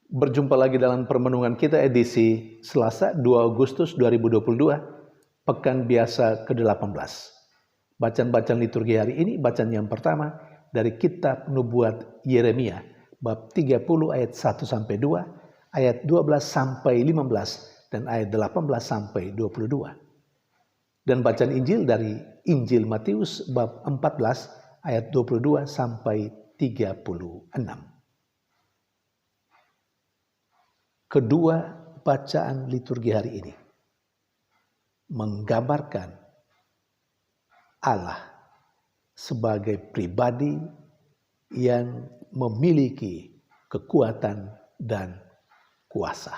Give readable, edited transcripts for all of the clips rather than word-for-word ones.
Berjumpa lagi dalam permenungan kita edisi Selasa 2 Agustus 2022, Pekan Biasa ke-18. Bacaan-bacaan liturgi hari ini, bacaan yang pertama dari Kitab Nubuat Yeremia, bab 30 ayat 1-2, ayat 12-15, dan ayat 18-22. Dan bacaan Injil dari Injil Matius, bab 14, ayat 22-36. Kedua bacaan liturgi hari ini menggambarkan Allah sebagai pribadi yang memiliki kekuatan dan kuasa.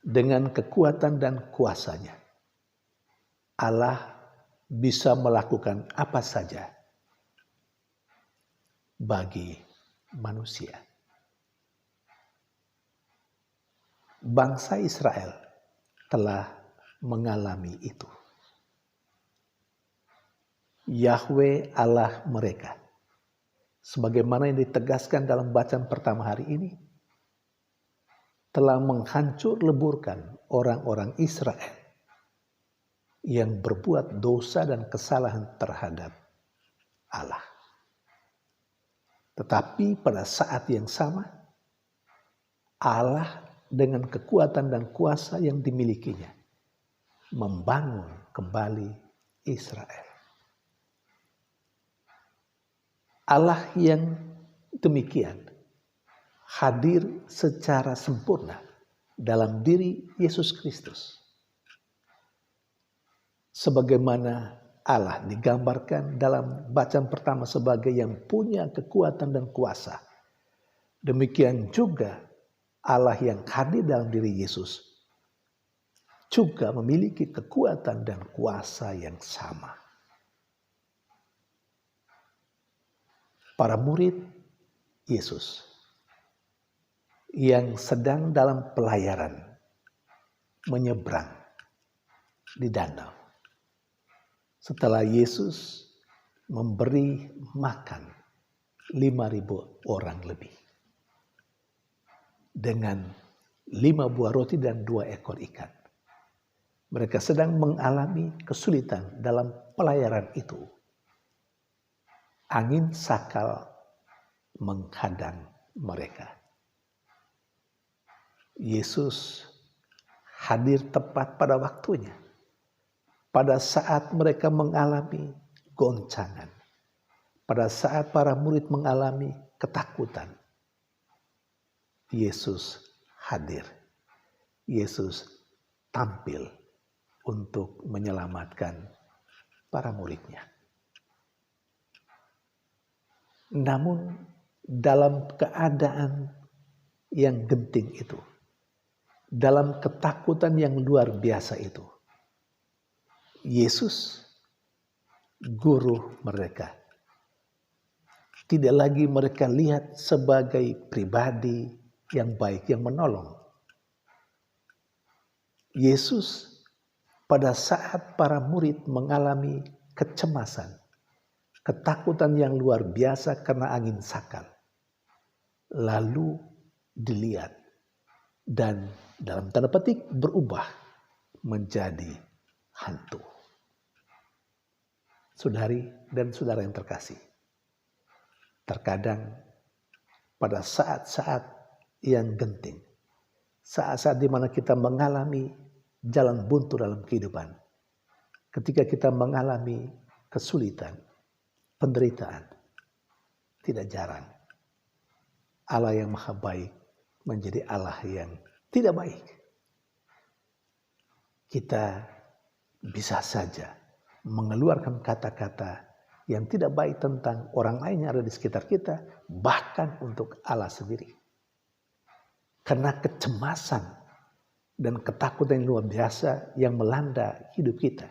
Dengan kekuatan dan kuasanya, Allah bisa melakukan apa saja bagi manusia. Bangsa Israel telah mengalami itu. Yahweh Allah mereka, sebagaimana yang ditegaskan dalam bacaan pertama hari ini, telah menghancur leburkan orang-orang Israel yang berbuat dosa dan kesalahan terhadap Allah. Tetapi pada saat yang sama, Allah dengan kekuatan dan kuasa yang dimilikinya membangun kembali Israel. Allah yang demikian hadir secara sempurna dalam diri Yesus Kristus. Sebagaimana Allah digambarkan dalam bacaan pertama sebagai yang punya kekuatan dan kuasa, demikian juga Allah yang hadir dalam diri Yesus juga memiliki kekuatan dan kuasa yang sama. Para murid Yesus yang sedang dalam pelayaran menyeberang di danau. Setelah Yesus memberi makan 5.000 orang lebih dengan 5 buah roti dan 2 ekor ikan. Mereka sedang mengalami kesulitan dalam pelayaran itu. Angin sakal menghadang mereka. Yesus hadir tepat pada waktunya. Pada saat mereka mengalami goncangan. Pada saat para murid mengalami ketakutan. Yesus hadir. Yesus tampil untuk menyelamatkan para muridnya. Namun dalam keadaan yang genting itu, dalam ketakutan yang luar biasa itu, Yesus, guru mereka, tidak lagi mereka lihat sebagai pribadi yang baik, yang menolong. Yesus pada saat para murid mengalami kecemasan, ketakutan yang luar biasa karena angin sakal, lalu dilihat dan dalam tanda petik berubah menjadi hantu. Saudari dan saudara yang terkasih, terkadang pada saat-saat yang genting, saat-saat di mana kita mengalami jalan buntu dalam kehidupan, ketika kita mengalami kesulitan, penderitaan, tidak jarang Allah yang maha baik menjadi Allah yang tidak baik. Kita bisa saja mengeluarkan kata-kata yang tidak baik tentang orang lain yang ada di sekitar kita, bahkan untuk Allah sendiri. Karena kecemasan dan ketakutan yang luar biasa yang melanda hidup kita.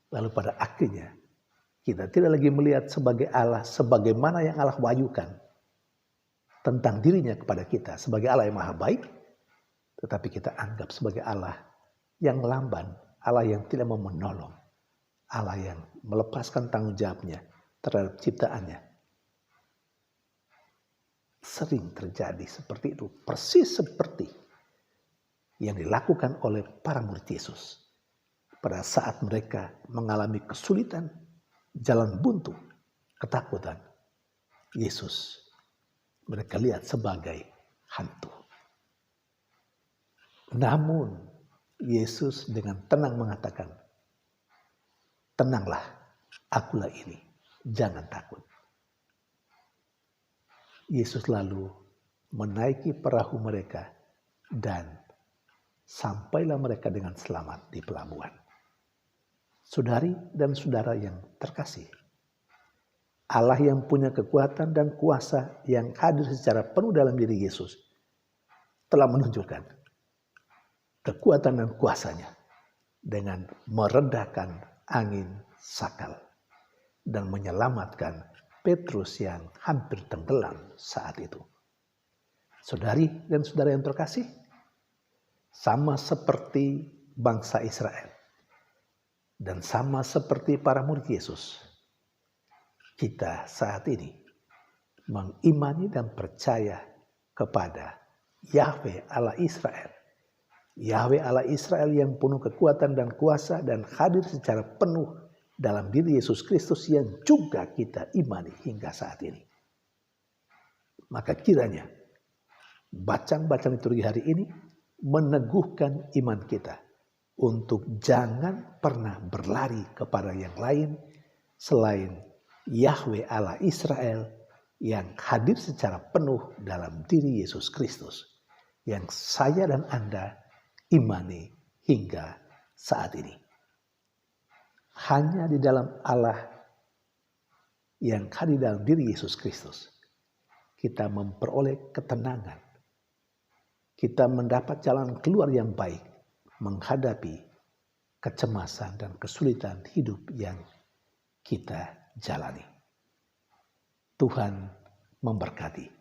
Lalu pada akhirnya kita tidak lagi melihat sebagai Allah sebagaimana yang Allah wahyukan tentang dirinya kepada kita sebagai Allah yang maha baik, tetapi kita anggap sebagai Allah yang lamban, Allah yang tidak mau menolong, Allah yang melepaskan tanggung jawabnya terhadap ciptaannya. sering terjadi seperti itu. Persis seperti yang dilakukan oleh para murid Yesus. Pada saat mereka mengalami kesulitan, jalan buntu, ketakutan, Yesus mereka lihat sebagai hantu. Namun Yesus dengan tenang mengatakan, tenanglah, akulah ini, jangan takut. Yesus lalu menaiki perahu mereka dan sampailah mereka dengan selamat di pelabuhan. Saudari dan saudara yang terkasih, Allah yang punya kekuatan dan kuasa yang hadir secara penuh dalam diri Yesus telah menunjukkan kekuatan dan kuasanya dengan meredakan angin sakal dan menyelamatkan Petrus yang hampir tenggelam saat itu. Saudari dan saudara yang terkasih, sama seperti bangsa Israel dan sama seperti para murid Yesus, kita saat ini mengimani dan percaya kepada Yahweh Allah Israel. Yahweh Allah Israel yang penuh kekuatan dan kuasa dan hadir secara penuh dalam diri Yesus Kristus yang juga kita imani hingga saat ini. Maka kiranya bacaan-bacaan liturgi hari ini meneguhkan iman kita untuk jangan pernah berlari kepada yang lain selain Yahweh Allah Israel yang hadir secara penuh dalam diri Yesus Kristus yang saya dan Anda imani hingga saat ini. Hanya di dalam Allah yang hadir dalam diri Yesus Kristus kita memperoleh ketenangan. Kita mendapat jalan keluar yang baik menghadapi kecemasan dan kesulitan hidup yang kita jalani. Tuhan memberkati.